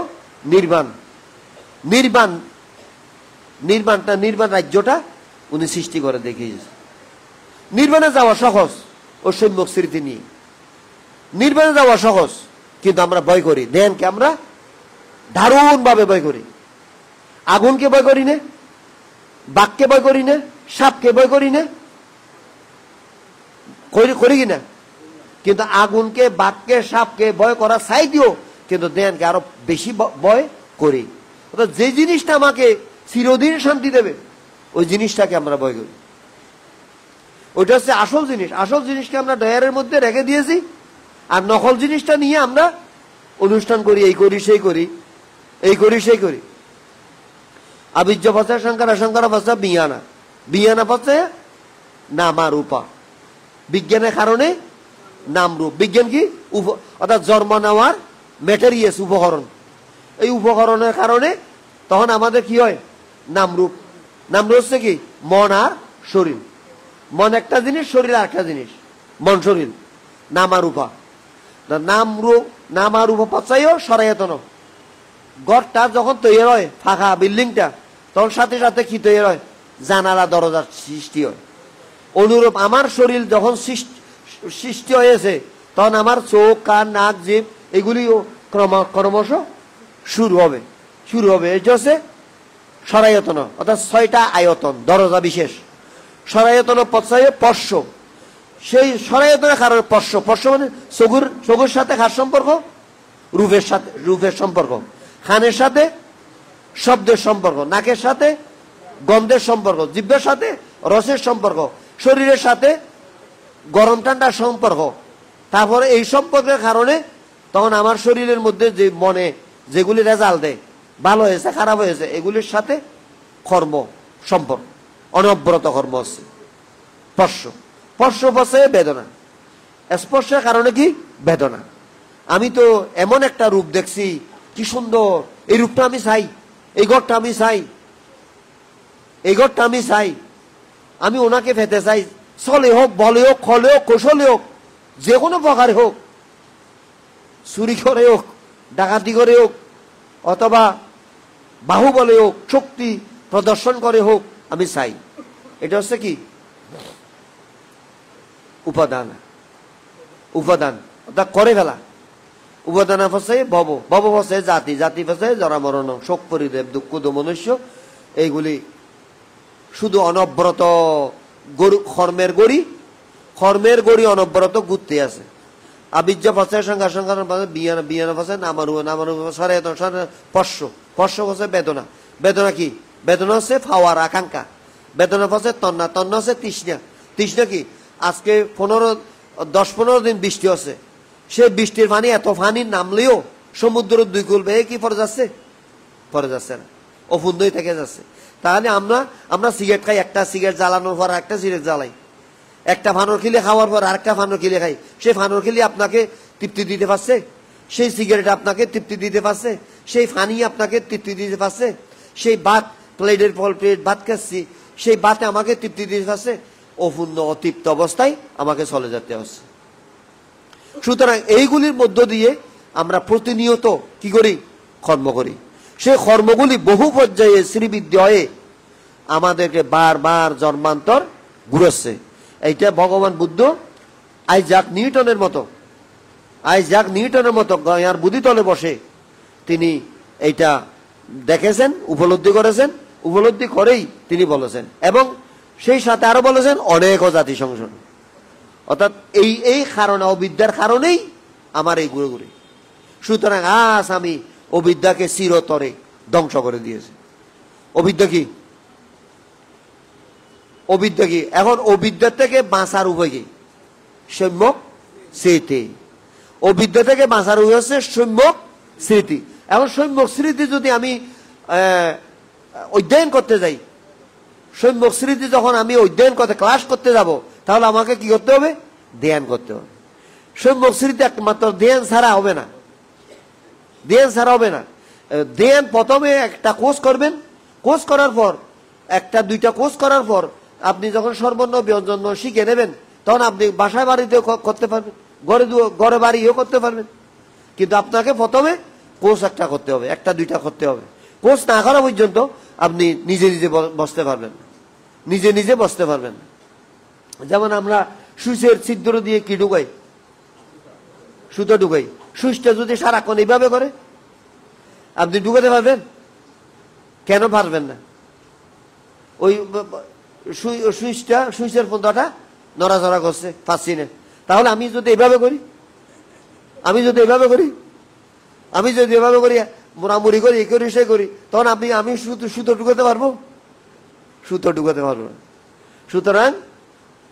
নির্বাণ রাজ্যটা উনি সৃষ্টি করে দেখিয়েছে। নির্বাণে যাওয়া সহজ, ও সম্যক স্মৃতি নিয়ে নির্বাণে যাওয়া সহজ, কিন্তু আমরা ভয় করি। ধ্যানকে আমরা দারুণ ভাবে ভয় করি। আগুনকে ভয় করি না, বাঘকে ভয় করি না, সাপকে ভয় করি না, করি কিনা? কিন্তু আগুনকে, বাঘকে, সাপকে ভয় করা চাই দিও, কিন্তু ধ্যানকে আরো বেশি ভয় করি। অর্থাৎ যে জিনিসটা আমাকে চিরদিন শান্তি দেবে ওই জিনিসটাকে আমরা ভয় করি। ওইটা হচ্ছে আসল জিনিস। আসল জিনিসকে আমরা ডয়ারের মধ্যে রেখে দিয়েছি, আর নকল জিনিসটা নিয়ে আমরা অনুষ্ঠান করি, এই করি সেই করি, এই করি সেই করি। আবিজ্য ভাষায় শঙ্করা, শঙ্করা ভাষা বিজ্ঞানা, বিজ্ঞানা ভাষায় নামা রূপা। বিজ্ঞানের কারণে নাম রূপ। বিজ্ঞান কি? অর্থাৎ জন্ম নেওয়ার ম্যাটেরিয়াস, উপকরণ। এই উপকরণের কারণে তখন আমাদের কি হয়? নামরূপ। নামরূপ হচ্ছে কি? মন আর শরীর। মন একটা জিনিস, শরীর আর একটা জিনিস। মন শরীর নামারূপা। নামারূপ পাচ্ছাইও সরায়তন। ঘরটা যখন তৈরি হয়, ফাঁকা বিল্ডিংটা, তখন সাথে সাথে কি তৈরি হয়? জানালা দরজার সৃষ্টি হয়। অনুরূপ আমার শরীর যখন সৃষ্টি হয়েছে, তখন আমার চোখ, কান, নাক, জিভ এগুলিও ক্রমশ শুরু হবে। এটা হচ্ছে সরায়তন, অর্থাৎ 6টা আয়তন, দরজা বিশেষ। সরায়তন পচ্ছায় পর্শ। সেই সরায়তনের কারণে পর্শ মানে চোখের সাথে কার সম্পর্ক? রূপের সম্পর্ক। কানের সাথে শব্দের সম্পর্ক, নাকের সাথে গন্ধের সম্পর্ক, জিহ্বার সাথে রসের সম্পর্ক, শরীরের সাথে গরম ঠান্ডার সম্পর্ক। তারপরে এই সম্পর্কের কারণে তখন আমার শরীরের মধ্যে যে মনে যেগুলি রেজাল্ট দেয়, ভালো হয়েছে খারাপ হয়েছে, এগুলির সাথে কর্ম সম্পর্ক, অনবরত কর্ম আছে। স্পর্শ বেদনা। স্পর্শের কারণে কি? বেদনা। আমি তো এমন একটা রূপ দেখছি, কি সুন্দর, এই রূপটা আমি চাই, এই ঘরটা আমি চাই, এই ঘরটা আমি চাই, আমি ওনাকে পেতে চাই। চলে হোক, বলে হোক, খলে হোক, কৌশলে হোক, যে কোনো প্রকারে হোক, চুরি করে হোক, ডাকাতি করে হোক, অথবা বাহুবলে হোক, শক্তি প্রদর্শন করে হোক, আমি চাই। এটা হচ্ছে কি? উপাদান অর্থাৎ করে ফেলা। উপাদান ফসায় ভব ফসায় জাতি ফসায় জরা মরণ, শোক পরিদেব, দুঃখ মনুষ্য। এইগুলি শুধু অনবরত কর্মের গড়ি অনবরত ঘুরতে আছে। আবিজ্জা ফসায় সংঘার বিয়ানা ফসায় নামারু সরায়তন স্পর্শ ফসায় বেদনা। বেদনা কি? বেদনা হচ্ছে ফাওয়ার, আকাঙ্ক্ষা। বেদনা ফসায় তন্না হচ্ছে তৃষ্ণা কি? আজকে 10-15 দিন বৃষ্টি হচ্ছে, সে বৃষ্টির পানি এত পানি নামলেও সমুদ্রের 2 কুল বেয়ে কি পরে যাচ্ছে না, অফুন্দই থেকে যাচ্ছে। তাহলে আমরা সিগারেট খাই, একটা সিগারেট জ্বালানোর পর একটা সিগারেট জ্বালাই, একটা ফানোর খিলে খাওয়ার পর আরেকটা ফানোর খিলে খাই। সেই ফানোর খিলে আপনাকে তৃপ্তি দিতে পারছে? সেই সিগারেট আপনাকে তৃপ্তি দিতে পারছে? সেই ফানি আপনাকে তৃপ্তি দিতে পারছে? সেই ভাত, প্লেটের পর প্লেট ভাত খাচ্ছি, সেই ভাতে আমাকে তৃপ্তি দিতে পারছে? অপূর্ণ, অতৃপ্ত অবস্থায় আমাকে চলে যেতে হচ্ছে। সুতরাং এইগুলির মধ্য দিয়ে আমরা প্রতিনিয়ত কি করি? কর্ম করি। সেই কর্মগুলি বহু পর্যায়ে শ্রীবৃদ্ধি হয়ে আমাদেরকে বারবার জন্মান্তর ঘুরেছে। এইটা ভগবান বুদ্ধ আইজাক নিউটনের মতো গায়ার বুদ্ধিতলে বসে তিনি এইটা দেখেছেন, উপলব্ধি করেছেন, উপলব্ধি করেই তিনি বলেছেন। এবং সেই সাথে আরো বলেছেন অনেক জাতি সংশোধন। অর্থাৎ এই কারণে, অবিদ্যার কারণেই আমার এই ঘুরে। সুতরাং আজ আমি অবিদ্যাকে চিরতরে ধ্বংস করে দিয়েছি। অবিদ্যা কি? এখন অবিদ্যা থেকে বাঁচার উপায় কি? সম্যক স্মৃতি। অবিদ্যা থেকে বাঁচার উপায় হচ্ছে সম্যক স্মৃতি। এখন সম্যক স্মৃতি যদি আমি অধ্যয়ন করতে যাই, সম্যক স্মৃতি যখন আমি অধ্যয়ন করতে ক্লাস করতে যাব, তাহলে আমাকে কি করতে হবে? ধ্যান করতে হবে। সম্যক স্মৃতি একমাত্র ধ্যান ছাড়া হবে না, ধ্যান ছাড়া হবে না। ধ্যান প্রথমে একটা কোর্স করবেন, কোর্স করার পর একটা দুইটা কোর্স করার পর আপনি যখন সর্বর্ণ ব্যঞ্জন শিখে নেবেন, তখন আপনি বাসায় বাড়িতেও করতে পারবেন, ঘরে বাড়িও করতে পারবেন। কিন্তু আপনাকে প্রথমে কোর্স একটা করতে হবে, একটা দুইটা করতে হবে। কোর্স না করা পর্যন্ত আপনি নিজে নিজে বসতে পারবেন, নিজে নিজে বসতে পারবেন। যেমন আমরা সুইচের ছিদ্র দিয়ে কি ঢুকাই? সুতো ঢুকাই। সুইচটা যদি সারাক্ষণ এইভাবে করে, আপনি ঢুকাতে পারবেন? কেন পারবেন না? ওই সুইচটা, সুইচের পর্দাটা নড়াচড়া করছে, পাচ্ছি না। তাহলে আমি যদি এভাবে করি, আমি যদি এভাবে করি, আমি যদি এভাবে করি, মোড়ামুড়ি করি, এই করি সে করি, তখন আমি সুতো ঢুকাতে পারবো? সুতো ঢুকাতে পারবো না। সুতরাং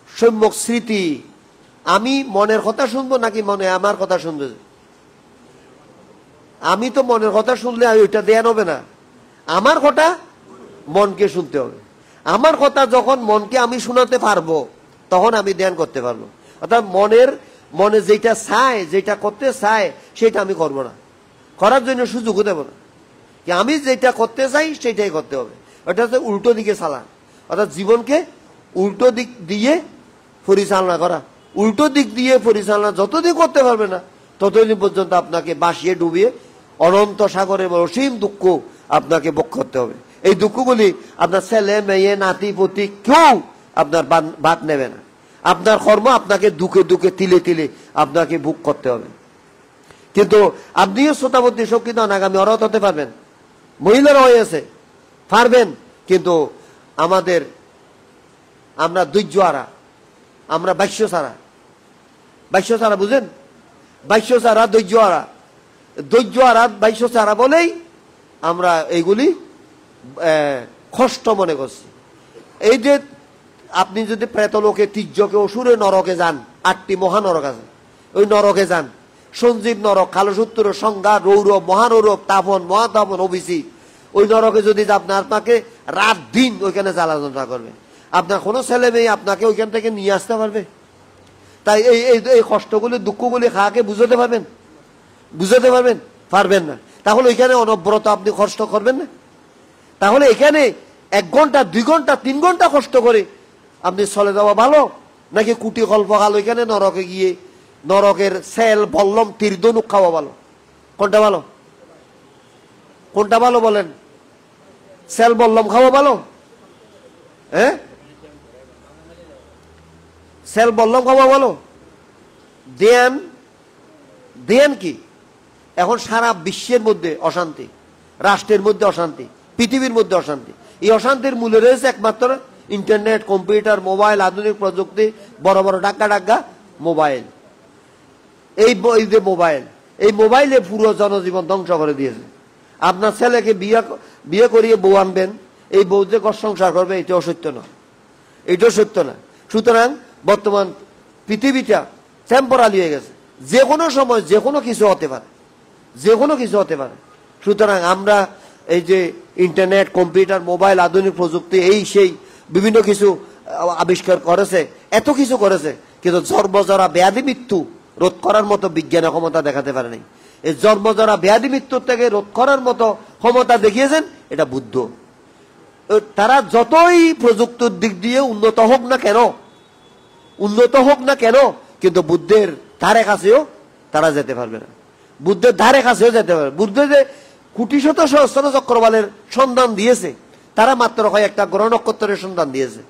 সম্যক স্মৃতি, আমি মনের কথা শুনবো নাকি মনে আমার কথা শুনবে? আমি তো মনের কথা শুনলে ওইটা ধ্যান হবে না। আমার কথা মনকে শুনতে হবে। আমার কথা যখন মনকে আমি শোনাতে পারবো, তখন আমি ধ্যান করতে পারবো। অর্থাৎ মনে যেটা চায়, যেটা করতে চায়, সেটা আমি করবো না, করার জন্য সুযোগও দেব না। আমি যেটা করতে চাই সেটাই করতে হবে। ওটা হচ্ছে উল্টো দিকে চালা, অর্থাৎ জীবনকে উল্টো দিক দিয়ে পরিচালনা করা। উল্টো দিক দিয়ে পরিচালনা যতদিন করতে পারবে না, ততদিন পর্যন্ত আপনাকে বাসিয়ে ডুবিয়ে অনন্ত সাগরের অসীম দুঃখ আপনাকে ভোগ করতে হবে। এই দুঃখগুলি আপনার ছেলে মেয়ে নাতি পতি কেউ আপনার ভাগ নেবে না। আপনার কর্ম আপনাকে দুঃখে দুঃখে তিলে তিলে আপনাকে ভোগ করতে হবে। কিন্তু আপনিও শ্রোতাবর্তী শক্তিত অনাগামী অরহত হতে পারবেন, মহিলারা হয়েছে পারবেন। কিন্তু আমরা ধৈর্য হারা, আমরা বাক্য ছাড়া, বাক্য ছাড়া বুঝেন, বাক্য ছাড়া ধৈর্য হারা, ধৈর্য হারা বাক্য ছাড়া বলেই আমরা এইগুলি কষ্ট মনে করছি। এই যে আপনি যদি প্রেতলোকে, তির্যকে, অসুরে নরকে যান, 8টি মহানরক আছে, ওই নরকে যান, সঞ্জীব নরক, কালসূত্র, সংজ্ঞা, রৌরব, মহারৌরব, তাপন, মহাতাপন, অভিষি, ওই নরকে যদি আপনাকে রাত দিন ওইখানে জ্বালাযন্ত্রণা করবে, আপনার কোনো ছেলে মেয়ে আপনাকে ওইখান থেকে নিয়ে আসতে পারবে? তাই এই কষ্টগুলি, দুঃখগুলি খাকে বুঝাতে পারবেন? বুঝাতে পারবেন? পারবেন না। তাহলে ওইখানে অনবরত আপনি কষ্ট করবেন না? তাহলে এখানে 1 ঘন্টা 2 ঘন্টা 3 ঘন্টা কষ্ট করে আপনি চলে যাওয়া ভালো, নাকি কুটি কল্পকাল ওইখানে নরকে গিয়ে নরকের সেল বল্লম তীর্ধনুক খাওয়া ভালো? কোনটা ভালো? কোনটা ভালো বলেন? সেল বল্লম খাওয়া ভালো? হ্যাঁ, সেল বল্লম খাওয়া ভালো? ধ্যান কি? এখন সারা বিশ্বের মধ্যে অশান্তি, রাষ্ট্রের মধ্যে অশান্তি, পৃথিবীর মধ্যে অশান্তি। এই অশান্তির মূলে রয়েছে একমাত্র ইন্টারনেট, কম্পিউটার, মোবাইল, আধুনিক প্রযুক্তি, বড় বড় ডাক্কা মোবাইল। এই যে মোবাইল, এই মোবাইলে পুরো জনজীবন ধ্বংস করে দিয়েছে। আপনার ছেলেকে বিয়ে করিয়ে বউ আনবেন, এই বউ যে ঘর সংসার করবে, এটাও সত্য না, এটাও সত্য না। সুতরাং বর্তমান পৃথিবীটা টেম্পোরারি হয়ে গেছে, যে কোনো সময় যে কোনো কিছু হতে পারে, যে কোনো কিছু হতে পারে। সুতরাং আমরা এই যে ইন্টারনেট, কম্পিউটার, মোবাইল, আধুনিক প্রযুক্তি, এই সেই বিভিন্ন কিছু আবিষ্কার করেছে, এত কিছু করেছে, কিন্তু জন্মজরা ব্যাধি মৃত্যু রোধ করার মতো বিজ্ঞানের ক্ষমতা দেখাতে পারে নাই। এই জন্মজরা ব্যাধি মৃত্যুর থেকে রোধ করার মতো ক্ষমতা দেখিয়েছেন এটা বুদ্ধ। তারা যতই প্রযুক্তির দিক দিয়ে উন্নত হোক না কেন, কিন্তু বুদ্ধের ধারে কাছেও তারা যেতে পারবে না, বুদ্ধের ধারে কাছেও যেতে পারবে। বুদ্ধ যে কোটি শত সহস্র চক্রবালের সন্ধান দিয়েছে, তারা মাত্র কয়েকটা গ্রহ নক্ষত্রের সন্ধান দিয়েছে,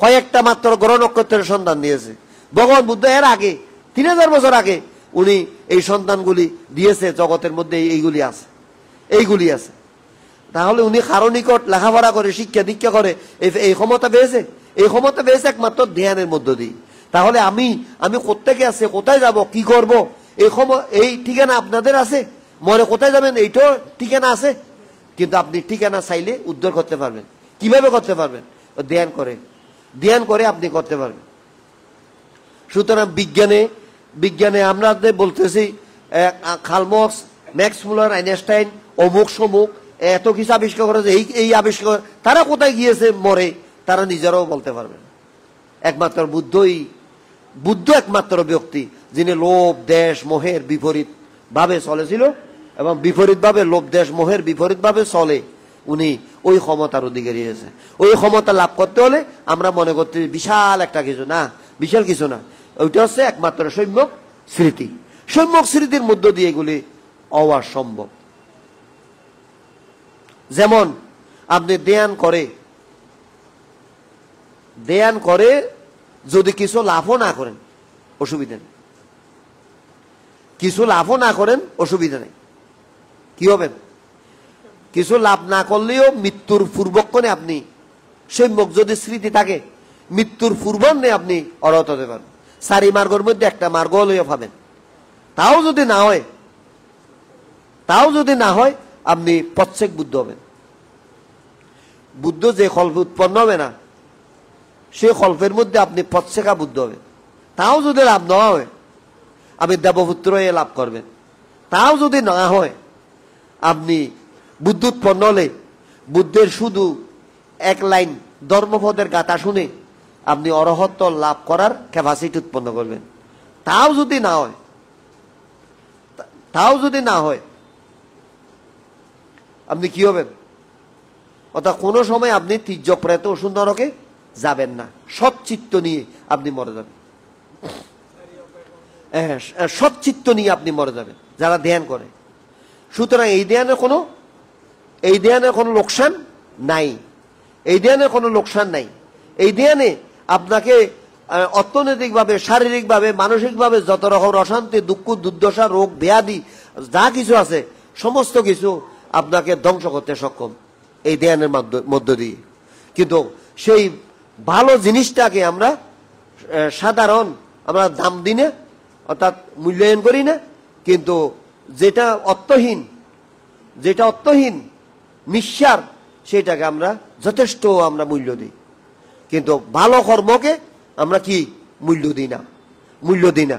কয়েকটা মাত্র গ্রহ নক্ষত্রের সন্ধান দিয়েছে। ভগবান বুদ্ধ এর আগে 3000 বছর আগে উনি এই সন্ধানগুলি দিয়েছে, জগতের মধ্যে এইগুলি আছে। তাহলে উনি কারো নিকট লেখাপড়া করে, শিক্ষা দীক্ষা করে এই ক্ষমতা পেয়েছে? এই ক্ষমতা পেয়েছে একমাত্র ধ্যানের মধ্য দিয়ে। তাহলে আমি কোত্থেকে আছে, কোথায় যাব, কি করব, এই ঠিকানা আপনাদের আছে? মনে কোথায় যাবেন এইটাও ঠিকানা আছে। কিন্তু আপনি ঠিকানা চাইলে উদ্ধার করতে পারবেন। কিভাবে করতে পারবেন? ধ্যান করে আপনি করতে পারবেন। সুতরাং বিজ্ঞানে আমরা বলতেছি কার্ল মার্কস, ম্যাক্স মুলার, আইনস্টাইন, অমুক সমুক এত কিছু আবিষ্কার করেছে, এই আবিষ্কার, তারা কোথায় গিয়েছে? মরে তারা নিজেরাও বলতে পারবে না। একমাত্র বুদ্ধ একমাত্র ব্যক্তি যিনি লোভ দেশ মোহের বিপরীত ভাবে চলেছিল এবং বিপরীত ভাবে লোভ দেশ মোহের বিপরীত ভাবে চলে, উনি ওই ক্ষমতার অধিকারী হয়েছে। ওই ক্ষমতা লাভ করতে হলে আমরা মনে করতে বিশাল একটা কিছু না, বিশাল কিছু না, ওইটা হচ্ছে একমাত্র সম্যক স্মৃতি। সম্যক স্মৃতির মধ্য দিয়ে এগুলি হওয়া সম্ভব। যেমন আপনি ধ্যান করে যদি কিছু লাভও না করেন অসুবিধা নেই, কিছু লাভও না করেন অসুবিধা নেই, কি হবেন? কিছু লাভ না করলেও মৃত্যুর পূর্বক্ষণে আপনি সম্যক যদি স্মৃতি থাকে, মৃত্যুর পূর্বক্ষণে আপনি অরহত হতে পারেন। 4 মার্গের মধ্যে একটা মার্গ লইয়া পাবেন। তাও যদি না হয় আপনি প্রত্যেক বুদ্ধ হবেন। বুদ্ধ যে কল্প উৎপন্ন হবে না, সেই কল্পের মধ্যে আপনি প্রত্যেকা বুদ্ধ হবেন। তাও যদি লাভ না হয় আপনি দেবপুত্র হয়ে লাভ করবেন। তাও যদি না হয় আপনি বুদ্ধ উৎপন্ন হলে বুদ্ধের শুধু এক লাইন ধর্মপদের গাথা শুনে আপনি অরহত্ব লাভ করার ক্যাপাসিটি উৎপন্ন করবেন। তাও যদি না হয় আপনি কি হবেন? অর্থাৎ কোনো সময় আপনি তীর্য প্রেত অসুর নরকে যাবেন না, সৎচিত্ত নিয়ে আপনি মরে যাবেন। সৎচিত্ত নিয়ে আপনি মরে যাবেন যারা ধ্যান করে। সুতরাং এই ধ্যানের কোনো লোকসান নাই, এই ধ্যানে আপনাকে অর্থনৈতিকভাবে, শারীরিকভাবে, মানসিকভাবে যত রকম অশান্তি, দুঃখ, দুর্দশা, রোগ ব্যাধি যা কিছু আছে সমস্ত কিছু আপনাকে ধ্বংস করতে সক্ষম এই ধ্যানের মধ্য দিয়ে। কিন্তু সেই ভালো জিনিসটাকে আমরা দাম দিই না, অর্থাৎ মূল্যায়ন করি না। কিন্তু যেটা অর্থহীন নিঃসার, সেটাকে আমরা যথেষ্ট মূল্য দিই। কিন্তু ভালো কর্মকে আমরা কি মূল্য দিই না।